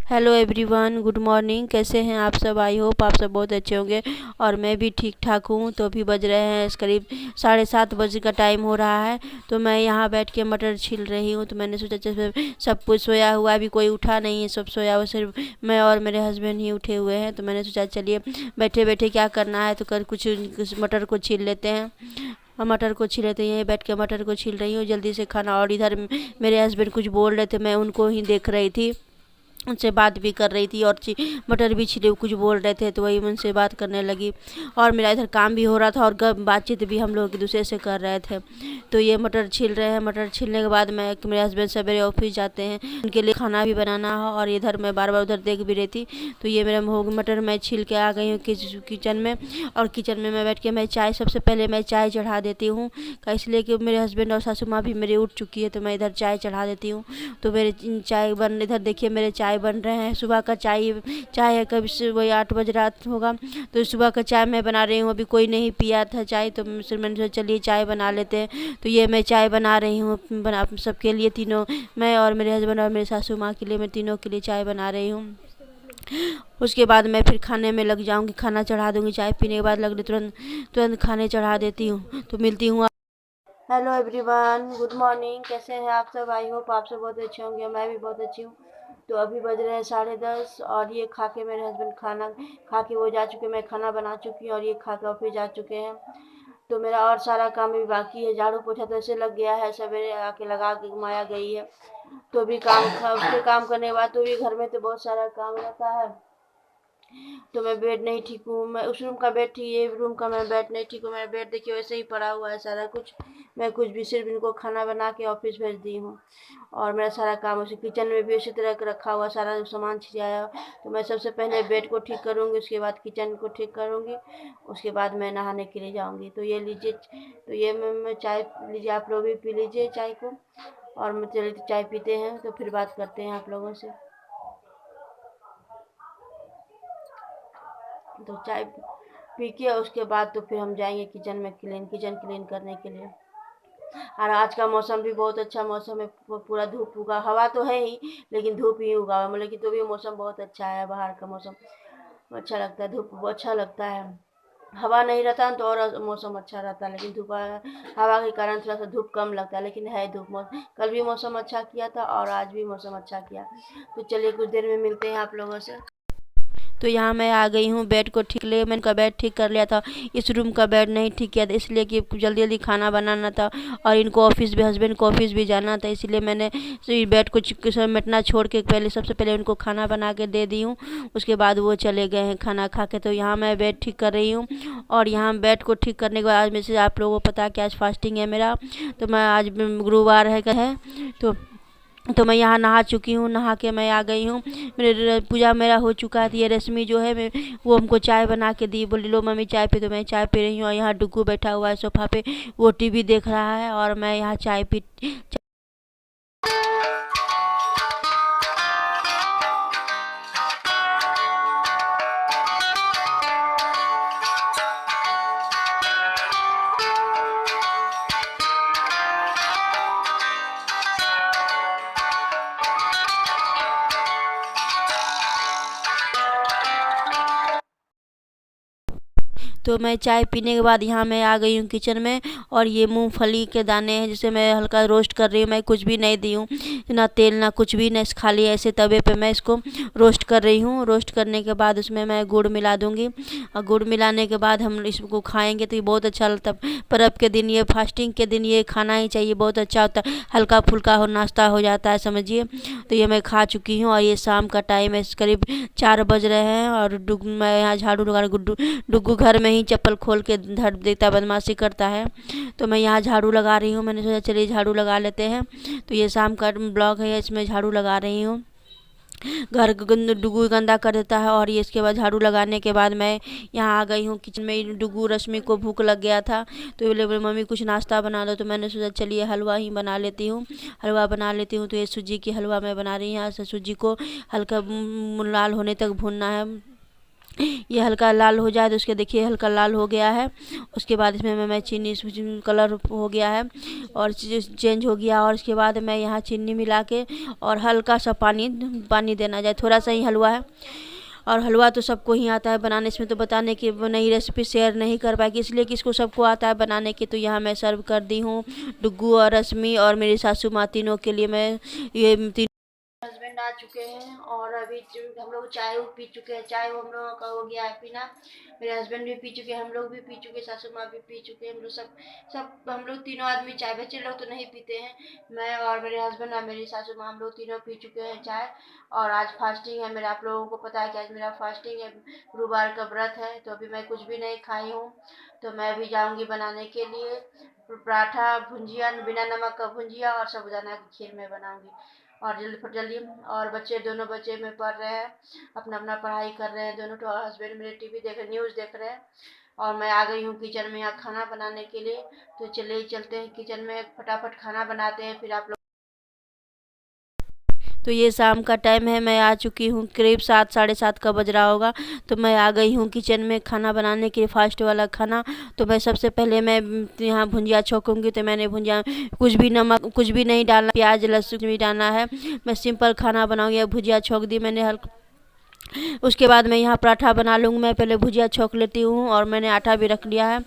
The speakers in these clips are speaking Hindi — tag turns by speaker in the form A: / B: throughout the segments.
A: Hello everyone, good morning. कैसे हैं आप सब? आई होप आप सब बहुत अच्छे होंगे और मैं भी ठीक ठाक हूँ। तो अभी बज रहे हैं करीब 7:30 बजे का टाइम हो रहा है। तो मैं यहाँ बैठ के मटर छील रही हूँ। तो मैंने सोचा जैसे सब कुछ सोया हुआ, अभी कोई उठा नहीं है, सब सोया हुआ, सिर्फ मैं और मेरे हस्बैंड ही उठे हुए हैं। तो मैंने सोचा चलिए बैठे बैठे क्या करना है, तो कर कुछ मटर को छील लेते हैं। मटर को छीले, तो यहीं बैठ के मटर को छील रही हूँ जल्दी से खाना। और इधर मेरे हस्बैंड कुछ बोल रहे थे, मैं उनको ही देख रही थी, उनसे बात भी कर रही थी। और मटर भी छिले कुछ बोल रहे थे, तो वही उनसे बात करने लगी। और मेरा इधर काम भी हो रहा था और बातचीत भी हम लोग एक दूसरे से कर रहे थे। तो ये मटर छील रहे हैं। मटर छीलने के बाद मेरे हस्बैंड सवेरे ऑफिस जाते हैं, उनके लिए खाना भी बनाना है। और इधर मैं बार बार उधर देख भी रही थी। तो ये मेरा मटर मैं छील के आ गई हूँ किचन में। और किचन में मैं बैठ के मैं चाय, सबसे पहले मैं चाय चढ़ा देती हूँ, इसलिए कि मेरे हस्बैंड और सासू माँ भी मेरी उठ चुकी है। तो मैं इधर चाय चढ़ा देती हूँ। तो मेरे चाय बन, इधर देखिए मेरे चाय बन रहे हैं। सुबह का चाय है, कभी वही 8 बज रहा होगा। तो सुबह का चाय मैं बना रही हूँ। अभी कोई नहीं पिया था चाय, तो मैंने सोचा चलिए चाय बना लेते हैं। तो ये मैं चाय बना रही हूँ, बना सबके लिए, तीनों, मैं और मेरे हस्बैंड और मेरे सासू माँ के लिए, मैं तीनों के लिए चाय बना रही हूँ। उसके बाद मैं फिर खाने में लग जाऊँगी, खाना चढ़ा दूँगी। चाय पीने के बाद लगने तुरंत तुरंत खाने चढ़ा देती हूँ। तो मिलती हूँ। Hello everyone, good morning. कैसे हैं आप सब? आई होप आप सब बहुत अच्छे होंगे, मैं भी बहुत अच्छी हूँ। तो अभी बज रहे हैं 10:30 और ये खा के मेरे हस्बैंड खाना खा के वो जा चुके, मैं खाना बना चुकी हूँ और ये खा के ऑफिस जा चुके हैं। तो मेरा और सारा काम भी बाकी है। झाड़ू पोछा तो ऐसे लग गया है, सवेरे आके लगा के माया गई है। तो भी उसके काम करने के बाद तो भी घर में तो बहुत सारा काम रहता है। तो मैं बेड नहीं ठीक हूँ, मैं उस रूम का बेड ठीक, ये रूम का मैं बेड नहीं ठीक हूँ। मेरा बेड देखिए वैसे ही पड़ा हुआ है सारा कुछ। मैं कुछ भी सिर्फ इनको खाना बना के ऑफिस भेज दी हूँ। और मेरा सारा काम उसी किचन में भी उसी तरह का रखा हुआ, सारा सामान छिड़ाया। तो मैं सबसे पहले बेड को ठीक करूँगी, उसके बाद किचन को ठीक करूँगी, उसके बाद मैं नहाने के लिए जाऊँगी। तो ये लीजिए, तो ये मैं चाय लीजिए, आप लोग भी पी लीजिए चाय को। और मैं चलिए चाय पीते हैं, तो फिर बात करते हैं आप लोगों से। तो चाय पी के उसके बाद तो फिर हम जाएंगे किचन क्लीन करने के लिए। और आज का मौसम भी बहुत अच्छा मौसम है, पूरा धूप उगा, हवा तो है ही लेकिन धूप ही उगा हुआ, मतलब कि तो भी मौसम बहुत अच्छा है। बाहर का मौसम अच्छा लगता है, धूप अच्छा लगता है। हवा नहीं रहता तो और मौसम अच्छा रहता है, लेकिन धूप हवा के कारण थोड़ा सा धूप कम लगता है, लेकिन है धूप। कल भी मौसम अच्छा किया था और आज भी मौसम अच्छा किया। तो चलिए कुछ देर में मिलते हैं आप लोगों से। तो यहाँ मैं आ गई हूँ बेड को ठीक ले, मैंने का बेड ठीक कर लिया था। इस रूम का बेड नहीं ठीक किया था, इसलिए कि जल्दी जल्दी खाना बनाना था और इनको ऑफिस भी, हस्बैंड को ऑफिस भी जाना था, इसलिए मैंने बेड को समेटना छोड़ के पहले, सबसे पहले उनको खाना बना के दे दी हूँ। उसके बाद वो चले गए हैं खाना खा के। तो यहाँ मैं बेड ठीक कर रही हूँ। और यहाँ बेड को ठीक करने के बाद आज में से आप लोगों को पता है कि आज फास्टिंग है मेरा। तो मैं आज गुरुवार है तो मैं यहाँ नहा चुकी हूँ, नहा के मैं आ गई हूँ। मेरे पूजा मेरा हो चुका है। ये रश्मि जो है वो हमको चाय बना के दी, बोली लो मम्मी चाय पी। तो मैं चाय पी रही हूँ और यहाँ डुग्गू बैठा हुआ है सोफा पे, वो टीवी देख रहा है और मैं यहाँ चाय पी। तो मैं चाय पीने के बाद यहाँ मैं आ गई हूँ किचन में। और ये मूंगफली के दाने हैं जिसे मैं हल्का रोस्ट कर रही हूँ। मैं कुछ भी नहीं दी हूँ, ना तेल ना कुछ भी, ना खाली ऐसे तवे पे मैं इसको रोस्ट कर रही हूँ। रोस्ट करने के बाद उसमें मैं गुड़ मिला दूँगी और गुड़ मिलाने के बाद हम इसको खाएँगे तो ये बहुत अच्छा लगता है। पर्व के दिन, ये फास्टिंग के दिन ये खाना ही चाहिए, बहुत अच्छा होता है, हल्का फुल्का हो नाश्ता हो जाता है समझिए। तो ये मैं खा चुकी हूँ और ये शाम का टाइम है, करीब 4 बज रहे हैं। और मैं यहाँ झाड़ू लगा, डुग्गू घर में ही चप्पल खोल के धर देता, बदमाशी करता है। तो मैं यहाँ झाड़ू लगा रही हूँ, मैंने सोचा चलिए झाड़ू लगा लेते हैं। तो ये शाम का ब्लॉग है, इसमें झाड़ू लगा रही हूँ। घर डुगू गंदा कर देता है। और ये इसके बाद झाड़ू लगाने के बाद मैं यहाँ आ गई हूँ किचन में। डुगू रश्मि को भूख लग गया था, तो बोले मम्मी कुछ नाश्ता बना दो। तो मैंने सोचा चलिए हलवा ही बना लेती हूँ, हलवा बना लेती हूँ। तो ये सूजी की हलवा मैं बना रही हूँ। यहाँ से सूजी को हल्का लाल होने तक भूनना है। ये हल्का लाल हो जाए तो उसके देखिए हल्का लाल हो गया है। उसके बाद इसमें मैं चीनी कलर हो गया है और चेंज हो गया। और उसके बाद मैं यहाँ चीनी मिला के और हल्का सा पानी देना जाए, थोड़ा सा ही हलवा है। और हलवा तो सबको ही आता है बनाने, इसमें तो बताने की नई रेसिपी शेयर नहीं कर पाएगी, इसलिए कि इसको सबको आता है बनाने की। तो यहाँ मैं सर्व कर दी हूँ डुग्गू और रश्मि और मेरी सासू माँ, तीनों के लिए मैं ये हस्बैंड आ चुके हैं और अभी हम लोग चाय पी चुके हैं। चाय हम लोगों का हो गया है पीना। मेरे हस्बैंड भी पी चुके हैं, हम लोग भी पी चुके हैं, सासू माँ भी पी चुके हैं। हम लोग सब हम लोग तीनों आदमी चाय, बच्चे लोग तो नहीं पीते हैं। मैं और मेरे हस्बैंड और मेरी सासू माँ हम लोग तीनों पी चुके हैं चाय। और आज फास्टिंग है मेरा, आप लोगों को पता है कि आज मेरा फास्टिंग है, गुरुवार का व्रत है। तो अभी मैं कुछ भी नहीं खाई हूँ। तो मैं अभी जाऊँगी बनाने के लिए पराठा, भुंजिया, बिना नमक का भुंजिया और साबूदाना की खीर में बनाऊँगी। और जल्दी और बच्चे, दोनों बच्चे में पढ़ रहे हैं, अपना अपना पढ़ाई कर रहे हैं दोनों। तो हस्बैंड मेरे टीवी देख रहे, न्यूज़ देख रहे हैं। और मैं आ गई हूँ किचन में यहाँ खाना बनाने के लिए। तो चलिए चलते हैं किचन में, फटाफट खाना बनाते हैं, फिर आप लोग। तो ये शाम का टाइम है, मैं आ चुकी हूँ, करीब 7 साढ़े 7 का बज रहा होगा। तो मैं आ गई हूँ किचन में खाना बनाने के लिए, फास्ट वाला खाना। तो मैं सबसे पहले मैं यहाँ भुंजिया छौंकूँगी। तो मैंने भुंजिया कुछ भी नमक कुछ भी नहीं डालना, प्याज लहसुन भी डालना है। मैं सिंपल खाना बनाऊँगी। भुजिया छौंक दी मैंने हल्का। उसके बाद मैं यहाँ पराठा बना लूँगी। मैं पहले भुजिया छौंक लेती हूँ और मैंने आटा भी रख लिया है।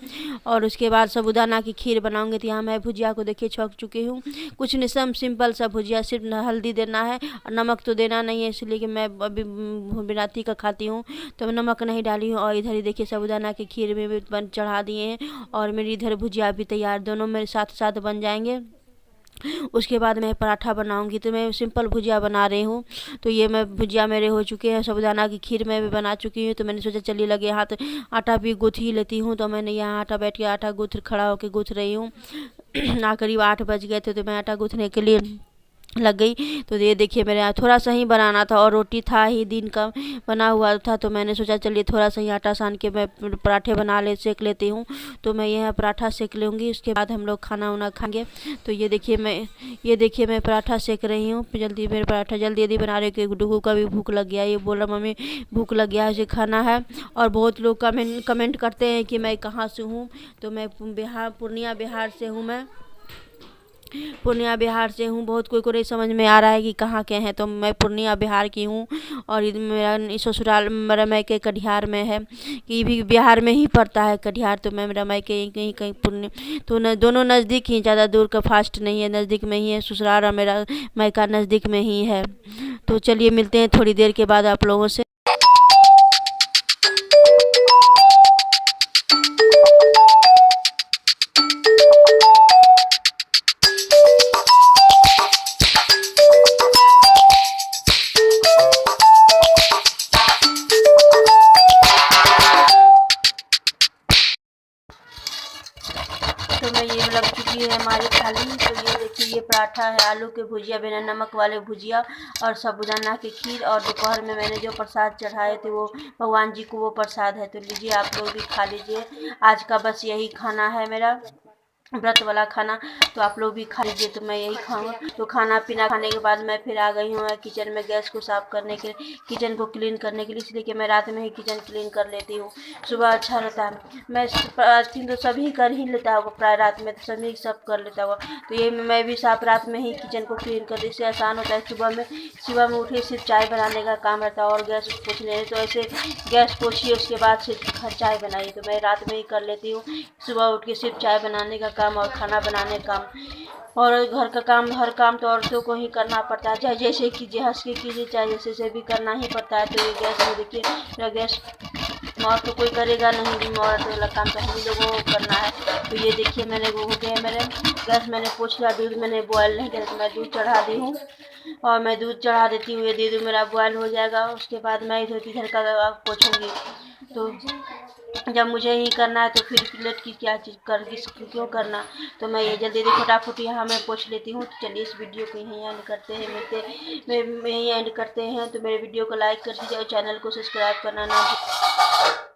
A: और उसके बाद साबूदाना की खीर बनाऊँगी। तो यहाँ मैं भुजिया को देखिए छौंक चुकी हूँ। कुछ नहीं, सब सिंपल सा भुजिया, सिर्फ हल्दी देना है और नमक तो देना नहीं है, इसलिए कि मैं अभी बिना तीखा खाती हूँ तो मैं नमक नहीं डाली हूँ। और इधर ही देखिए साबूदाना की खीर में भी चढ़ा दिए हैं और मेरी इधर भुजिया भी तैयार, दोनों मेरे साथ साथ बन जाएंगे। उसके बाद मैं पराठा बनाऊंगी। तो मैं सिंपल भुजिया बना रही हूँ। तो ये मैं भुजिया मेरे हो चुके हैं, साबूदाना की खीर मैं भी बना चुकी हूँ। तो मैंने सोचा चलिए लगे हाथ आटा भी गूँथ ही लेती हूँ। तो मैंने यहाँ आटा बैठ के आटा गूँथ खड़ा होकर गूँथ रही हूँ। करीब 8 बज गए थे तो मैं आटा गूँथने के लिए लग गई। तो ये देखिए मेरे यहाँ थोड़ा सा ही बनाना था और रोटी था ही दिन का बना हुआ था। तो मैंने सोचा चलिए थोड़ा सा ही आटा सान के मैं पराठे सेक लेती हूँ। तो मैं यह पराठा सेक लूँगी, उसके बाद हम लोग खाना वाना खाएंगे। तो ये देखिए मैं पराठा सेक रही हूँ। जल्दी मेरे पराठा जल्दी बना रही हूँ क्योंकि डुगू का भी भूख लग गया। ये बोल रहा मम्मी भूख लग गया है, उसे खाना है। और बहुत लोग कमेंट करते हैं कि मैं कहाँ से हूँ। तो मैं पूर्णिया बिहार से हूँ। मैं पूर्णिया बिहार से हूँ। बहुत कोई को नहीं समझ में आ रहा है कि कहाँ के हैं। तो मैं पूर्णिया बिहार की हूँ और मेरा ससुराल मेरा मायके कटिहार में है, कि भी बिहार में ही पड़ता है कटिहार। तो मैं मेरा मायके कहीं कहीं पूर्णिया, तो दोनों नज़दीक ही, ज़्यादा दूर का फास्ट नहीं है, नज़दीक में ही है ससुराल और मेरा मायका नज़दीक में ही है। तो चलिए मिलते हैं थोड़ी देर के बाद आप लोगों से। तो मैं ये लग चुकी है हमारी थाली। तो ये देखिए ये पराठा है, आलू के भुजिया, बिना नमक वाले भुजिया और साबूदाना की खीर। और दोपहर में मैंने जो प्रसाद चढ़ाए थे वो भगवान जी को वो प्रसाद है। तो लीजिए आप लोग भी खा लीजिए। आज का बस यही खाना है मेरा, व्रत वाला खाना। तो आप लोग भी खा लीजिए। तो मैं यही खाऊंगा। तो खाना पीना खाने के बाद मैं फिर आ गई हूँ किचन में गैस को साफ करने के लिए, किचन को क्लीन करने के लिए, इसलिए कि मैं रात में ही किचन क्लीन कर लेती हूँ। सुबह अच्छा रहता है, मैं थिंक तो सभी कर ही लेता होगा, प्राय रात में तो सभी सब कर लेता होगा। तो ये मैं भी साफ रात में ही किचन को क्लीन कर, इससे आसान होता है। सुबह में उठे सिर्फ चाय बनाने का काम रहता है और गैस पोछने, तो ऐसे गैस पोछिए उसके बाद सिर्फ चाय बनाइए। तो मैं रात में ही कर लेती हूँ, सुबह उठ के सिर्फ चाय बनाने का काम और खाना बनाने का काम। और घर का काम, हर काम तो औरतों को ही करना पड़ता है, चाहे जैसे कीजिए, हंस के कीजिए, चाहे जैसे से भी करना ही पड़ता है। तो ये गैस में देखिए मेरा गैस, और तो कोई करेगा नहीं, औरत वाला काम तो हम ही लोगों को करना है। तो ये देखिए मैंने वो हो गया, मेरे गैस मैंने पोछ लिया। दूध मैंने बॉयल नहीं किया, तो मैं दूध चढ़ा दी हूँ और मैं दूध चढ़ा देती हूँ। ये दूध मेरा बॉयल हो जाएगा, उसके बाद मैं इधर का पोछूंगी। तो जब मुझे ही करना है तो फिर प्लेट की क्या चीज़ क्यों करना। तो मैं ये जल्दी फटाफट यहाँ मैं पोछ लेती हूँ। तो चलिए इस वीडियो को यहीं एंड करते हैं, यहीं एंड करते हैं। तो मेरे वीडियो को लाइक कर दीजिए और चैनल को सब्सक्राइब करना ना